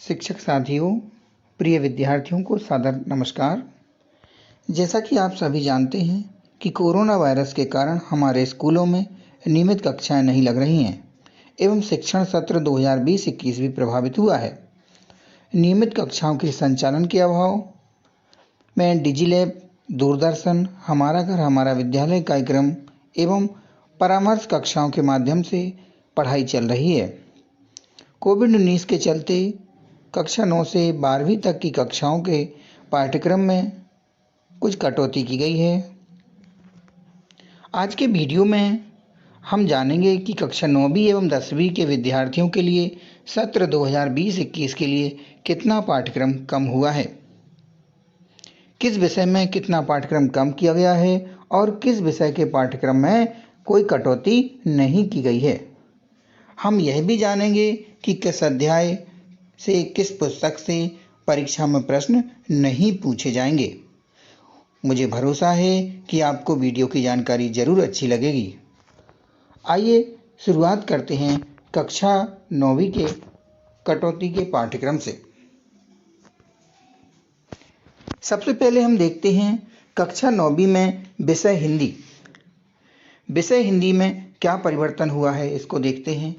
शिक्षक साथियों, प्रिय विद्यार्थियों को सादर नमस्कार। जैसा कि आप सभी जानते हैं कि कोरोना वायरस के कारण हमारे स्कूलों में नियमित कक्षाएं नहीं लग रही हैं एवं शिक्षण सत्र 2020-21 भी प्रभावित हुआ है। नियमित कक्षाओं के संचालन के अभाव में डिजी लैब, दूरदर्शन, हमारा घर हमारा विद्यालय कार्यक्रम एवं परामर्श कक्षाओं के माध्यम से पढ़ाई चल रही है। कोविड-19 के चलते कक्षा 9 से 12वीं तक की कक्षाओं के पाठ्यक्रम में कुछ कटौती की गई है। आज के वीडियो में हम जानेंगे कि कक्षा 9वीं एवं 10वीं के विद्यार्थियों के लिए सत्र 2020-21 के लिए कितना पाठ्यक्रम कम हुआ है, किस विषय में कितना पाठ्यक्रम कम किया गया है और किस विषय के पाठ्यक्रम में कोई कटौती नहीं की गई है। हम यह भी जानेंगे कि किस अध्याय से किस पुस्तक से परीक्षा में प्रश्न नहीं पूछे जाएंगे। मुझे भरोसा है कि आपको वीडियो की जानकारी जरूर अच्छी लगेगी। आइए शुरुआत करते हैं कक्षा 9वीं के कटौती के पाठ्यक्रम से। सबसे पहले हम देखते हैं कक्षा 9वीं में विषय हिंदी। विषय हिंदी में क्या परिवर्तन हुआ है इसको देखते हैं।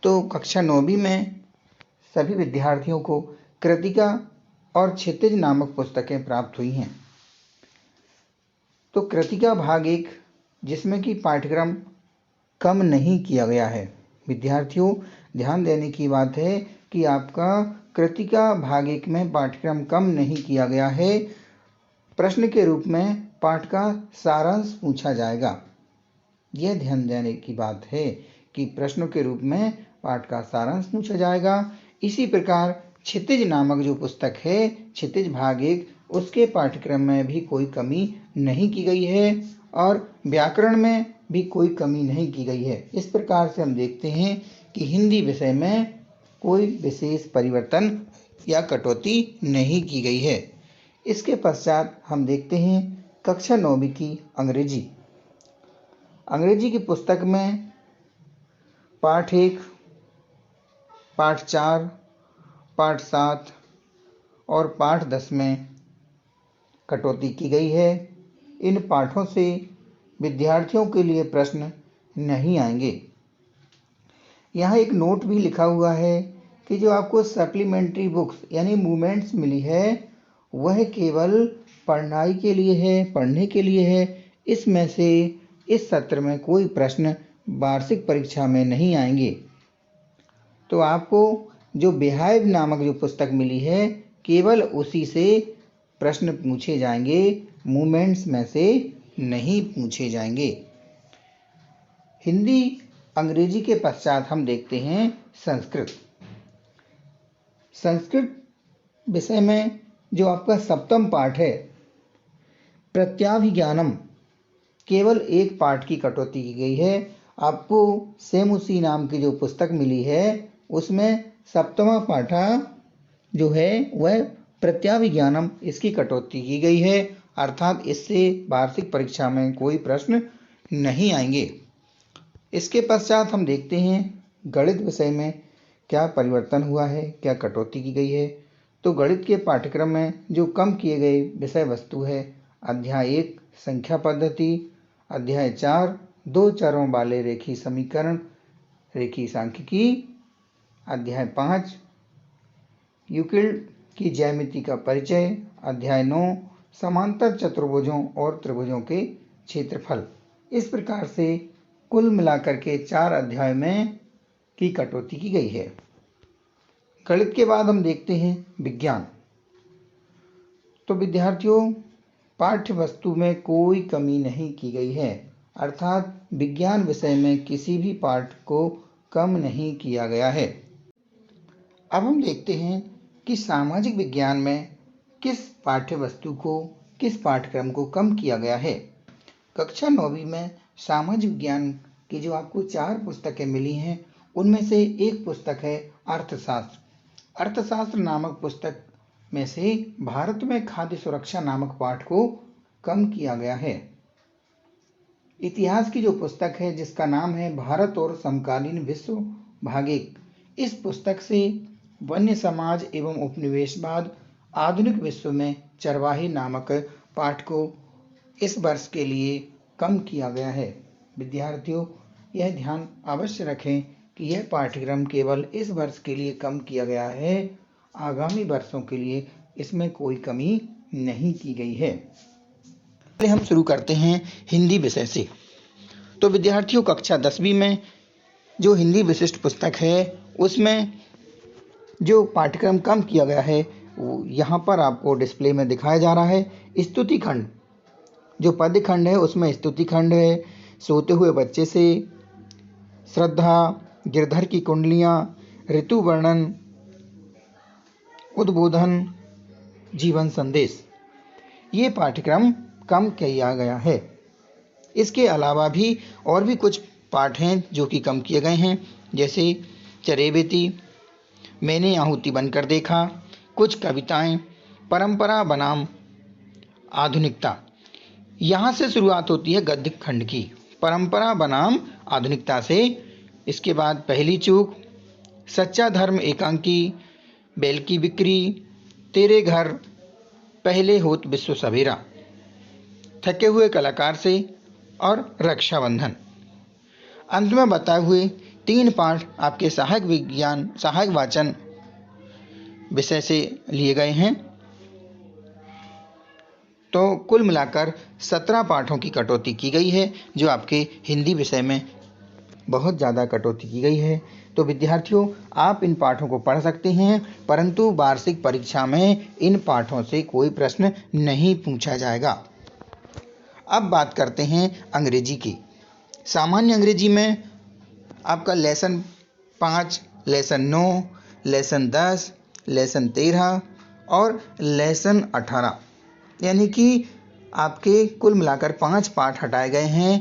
तो कक्षा 9वीं में सभी विद्यार्थियों को कृतिका और क्षितिज नामक पुस्तकें प्राप्त हुई हैं। तो कृतिका भाग 1, जिसमें कि पाठ्यक्रम कम नहीं किया गया है। विद्यार्थियों, ध्यान देने की बात है कि आपका कृतिका भाग 1 में पाठ्यक्रम कम नहीं किया गया है। प्रश्न के रूप में पाठ का सारांश पूछा जाएगा। यह ध्यान देने की बात है कि प्रश्नों के रूप में पाठ का सारांश पूछा जाएगा। इसी प्रकार क्षितिज नामक जो पुस्तक है, क्षितिज भाग 1, उसके पाठ्यक्रम में भी कोई कमी नहीं की गई है और व्याकरण में भी कोई कमी नहीं की गई है। इस प्रकार से हम देखते हैं कि हिंदी विषय में कोई विशेष परिवर्तन या कटौती नहीं की गई है। इसके पश्चात हम देखते हैं कक्षा 9वीं की अंग्रेजी। अंग्रेजी की पुस्तक में पाठ 1, पाठ 4, पाठ 7 और पाठ 10 में कटौती की गई है। इन पाठों से विद्यार्थियों के लिए प्रश्न नहीं आएंगे। यहाँ एक नोट भी लिखा हुआ है कि जो आपको सप्लीमेंट्री बुक्स यानी मूवमेंट्स मिली है वह केवल पढ़ाई के लिए है, पढ़ने के लिए है। इसमें से इस सत्र में कोई प्रश्न वार्षिक परीक्षा में नहीं आएंगे। तो आपको जो बिहाइव नामक जो पुस्तक मिली है केवल उसी से प्रश्न पूछे जाएंगे, मूवमेंट्स में से नहीं पूछे जाएंगे। हिंदी अंग्रेजी के पश्चात हम देखते हैं संस्कृत। संस्कृत विषय में जो आपका 7वां पाठ है प्रत्याभिज्ञानम, केवल एक पाठ की कटौती की गई है। आपको सेम उसी नाम की जो पुस्तक मिली है उसमें 7वां पाठा जो है वह प्रत्याभिज्ञानम, इसकी कटौती की गई है। अर्थात इससे वार्षिक परीक्षा में कोई प्रश्न नहीं आएंगे। इसके पश्चात हम देखते हैं गणित विषय में क्या परिवर्तन हुआ है, क्या कटौती की गई है। तो गणित के पाठ्यक्रम में जो कम किए गए विषय वस्तु है अध्याय 1 संख्या पद्धति, अध्याय 4 2 चरों वाले रेखीय समीकरण रेखीय सांख्यिकी, अध्याय 5 यूक्लिड की ज्यामिति का परिचय, अध्याय 9 समांतर चतुर्भुजों और त्रिभुजों के क्षेत्रफल। इस प्रकार से कुल मिलाकर के 4 अध्याय में की कटौती की गई है। गणित के बाद हम देखते हैं विज्ञान। तो विद्यार्थियों, पाठ्य वस्तु में कोई कमी नहीं की गई है। अर्थात विज्ञान विषय में किसी भी पाठ को कम नहीं किया गया है। अब हम देखते हैं कि सामाजिक विज्ञान में किस पाठ्य वस्तु को, किस पाठ्यक्रम को कम किया गया है। कक्षा 9वीं में सामाजिक विज्ञान की जो आपको 4 पुस्तकें मिली हैं उनमें से एक पुस्तक है अर्थशास्त्र। अर्थशास्त्र नामक पुस्तक में से भारत में खाद्य सुरक्षा नामक पाठ को कम किया गया है। इतिहास की जो पुस्तक है जिसका नाम है भारत और समकालीन विश्व भाग 1, इस पुस्तक से वन्य समाज एवं उपनिवेशवाद आधुनिक विश्व में चरवाहे नामक पाठ को इस वर्ष के लिए कम किया गया है। विद्यार्थियों, यह ध्यान अवश्य रखें कि यह पाठ्यक्रम केवल इस वर्ष के लिए कम किया गया है। आगामी वर्षों के लिए इसमें कोई कमी नहीं की गई है। पहले हम शुरू करते हैं हिंदी विषय से। तो विद्यार्थियों, कक्षा 10वीं में जो हिंदी विशिष्ट पुस्तक है उसमें जो पाठ्यक्रम कम किया गया है वो यहाँ पर आपको डिस्प्ले में दिखाया जा रहा है। स्तुति खंड, जो पद्य खंड है उसमें स्तुति खंड है, सोते हुए बच्चे से, श्रद्धा, गिरधर की कुंडलियाँ, ऋतु वर्णन, उद्बोधन, जीवन संदेश, ये पाठ्यक्रम कम किया गया है। इसके अलावा भी और भी कुछ पाठ हैं जो कि कम किए गए हैं, जैसे चरेबेती, मैंने आहुति बनकर देखा, कुछ कविताएं, परंपरा बनाम आधुनिकता। यहाँ से शुरुआत होती है गद्य खंड की, परंपरा बनाम आधुनिकता से। इसके बाद पहली चूक, सच्चा धर्म एकांकी, बैल की बिक्री, तेरे घर, पहले होत विश्व सवेरा, थके हुए कलाकार से और रक्षाबंधन। अंत में बताए हुए 3 पाठ आपके सहायक वाचन विषय से लिए गए हैं। तो कुल मिलाकर 17 पाठों की कटौती की गई है, जो आपके हिंदी विषय में बहुत ज़्यादा कटौती की गई है। तो विद्यार्थियों, आप इन पाठों को पढ़ सकते हैं, परंतु वार्षिक परीक्षा में इन पाठों से कोई प्रश्न नहीं पूछा जाएगा। अब बात करते हैं अंग्रेजी की। सामान्य अंग्रेजी में आपका लेसन 5, लेसन 9, लेसन 10, लेसन 13 और लेसन 18, यानी कि आपके कुल मिलाकर 5 पाठ हटाए गए हैं।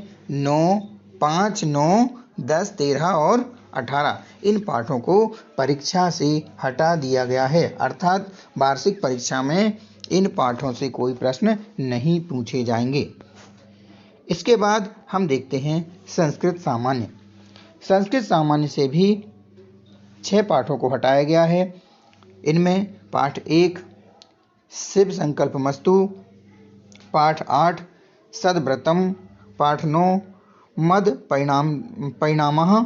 5, 9, 10, 13 और 18 इन पाठों को परीक्षा से हटा दिया गया है, अर्थात वार्षिक परीक्षा में इन पाठों से कोई प्रश्न नहीं पूछे जाएंगे। इसके बाद हम देखते हैं संस्कृत सामान्य। संस्कृत सामान्य से भी 6 पाठों को हटाया गया है। इनमें पाठ 1 शिव संकल्प मस्तु, पाठ 8 सद्व्रतम, पाठ 9 मद परिणामः,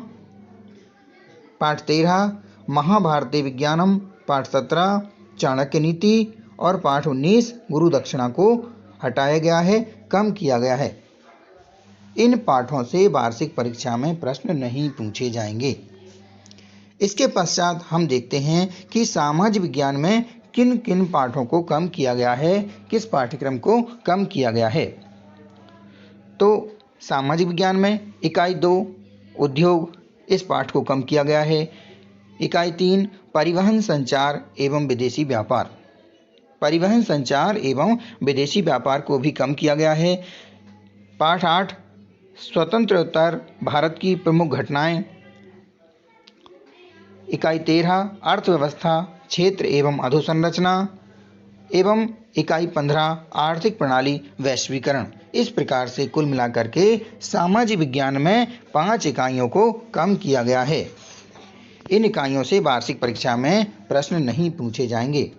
पाठ 13 महाभारती विज्ञानम, पाठ 17 चाणक्य नीति और पाठ 19 गुरु दक्षिणा को हटाया गया है, कम किया गया है। इन पाठों से वार्षिक परीक्षा में प्रश्न नहीं पूछे जाएंगे। इसके पश्चात हम देखते हैं कि सामाजिक विज्ञान में किन किन पाठों को कम किया गया है, किस पाठ्यक्रम को कम किया गया है। तो सामाजिक विज्ञान में इकाई 2 उद्योग, इस पाठ को कम किया गया है। इकाई 3 परिवहन संचार एवं विदेशी व्यापार, परिवहन संचार एवं विदेशी व्यापार को भी कम किया गया है। पाठ 8 स्वतंत्रोत्तर भारत की प्रमुख घटनाएं, इकाई 13 अर्थव्यवस्था, क्षेत्र एवं अधोसंरचना एवं इकाई 15 आर्थिक प्रणाली वैश्वीकरण। इस प्रकार से कुल मिलाकर के सामाजिक विज्ञान में 5 इकाइयों को कम किया गया है। इन इकाइयों से वार्षिक परीक्षा में प्रश्न नहीं पूछे जाएंगे।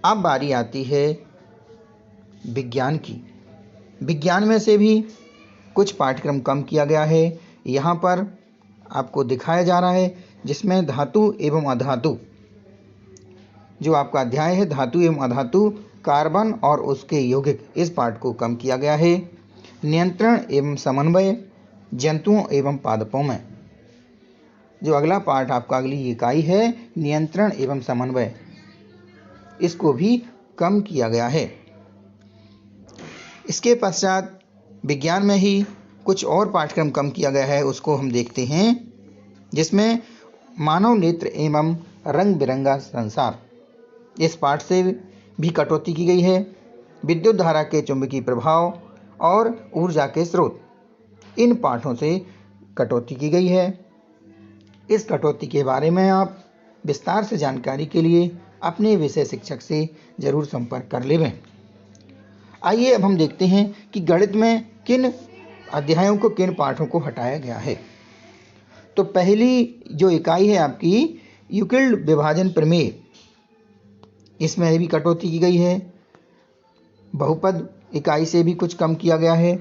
अब बारी आती है विज्ञान की। विज्ञान में से भी कुछ पाठ्यक्रम कम किया गया है। यहाँ पर आपको दिखाया जा रहा है, जिसमें धातु एवं अधातु, जो आपका अध्याय है धातु एवं अधातु, कार्बन और उसके यौगिक, इस पाठ को कम किया गया है। नियंत्रण एवं समन्वय जंतुओं एवं पादपों में, जो अगला पाठ आपका अगली इकाई है नियंत्रण एवं समन्वय, इसको भी कम किया गया है। इसके पश्चात विज्ञान में ही कुछ और पाठ्यक्रम कम किया गया है, उसको हम देखते हैं, जिसमें मानव नेत्र एवं रंग बिरंगा संसार, इस पाठ से भी कटौती की गई है। विद्युत धारा के चुंबकीय प्रभाव और ऊर्जा के स्रोत, इन पाठों से कटौती की गई है। इस कटौती के बारे में आप विस्तार से जानकारी के लिए अपने विषय शिक्षक से जरूर संपर्क कर लें। आइए अब हम देखते हैं कि गणित में किन अध्यायों को, किन पाठों को हटाया गया है। तो पहली जो इकाई है आपकी, यूक्लिड विभाजन प्रमेय, इसमें भी कटौती की गई है। बहुपद इकाई से भी कुछ कम किया गया है।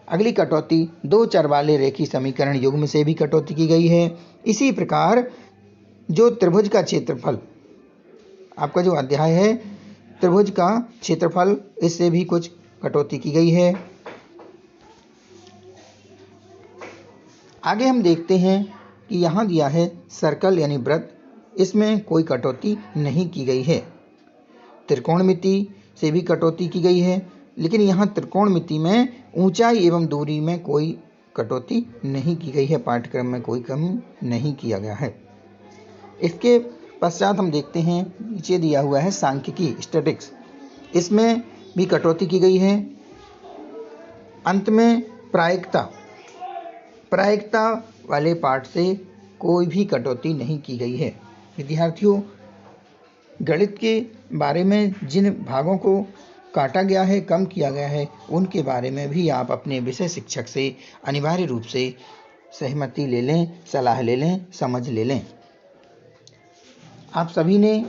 अगली कटौती दो चर वाले रेखीय समीकरण युग्म से भी कटौती की गई है। इसी प्रकार जो त्रिभुज का क्षेत्रफल, आपका जो अध्याय है त्रिभुज का क्षेत्रफल, इससे भी कुछ कटौती की गई है। आगे हम देखते हैं कि यहाँ दिया है सर्कल यानी वृत्त, इसमें कोई कटौती नहीं की गई है। त्रिकोणमिति से भी कटौती की गई है, लेकिन यहाँ त्रिकोणमिति में ऊंचाई एवं दूरी में कोई कटौती नहीं की गई है। पाठ्यक्रम में कोई कम नहीं किया गया है। इसके पश्चात हम देखते हैं, नीचे दिया हुआ है सांख्यिकी स्टैटिक्स, इसमें भी कटौती की गई है। अंत में प्रायिकता वाले पाठ से कोई भी कटौती नहीं की गई है। विद्यार्थियों, गणित के बारे में जिन भागों को काटा गया है, कम किया गया है, उनके बारे में भी आप अपने विषय शिक्षक से अनिवार्य रूप से सहमति ले लें, सलाह ले लें, समझ ले लें। आप सभी ने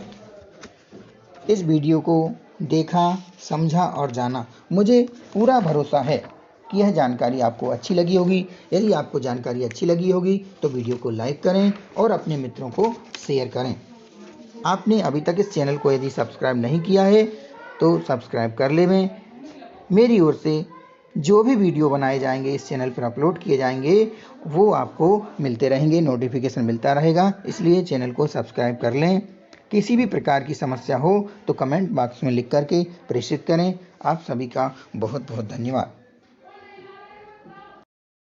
इस वीडियो को देखा, समझा और जाना। मुझे पूरा भरोसा है कि यह जानकारी आपको अच्छी लगी होगी। यदि आपको जानकारी अच्छी लगी होगी तो वीडियो को लाइक करें और अपने मित्रों को शेयर करें। आपने अभी तक इस चैनल को यदि सब्सक्राइब नहीं किया है तो सब्सक्राइब कर लें। मेरी ओर से जो भी वीडियो बनाए जाएंगे, इस चैनल पर अपलोड किए जाएंगे, वो आपको मिलते रहेंगे, नोटिफिकेशन मिलता रहेगा। इसलिए चैनल को सब्सक्राइब कर लें। किसी भी प्रकार की समस्या हो तो कमेंट बॉक्स में लिख करके प्रेषित करें। आप सभी का बहुत बहुत धन्यवाद।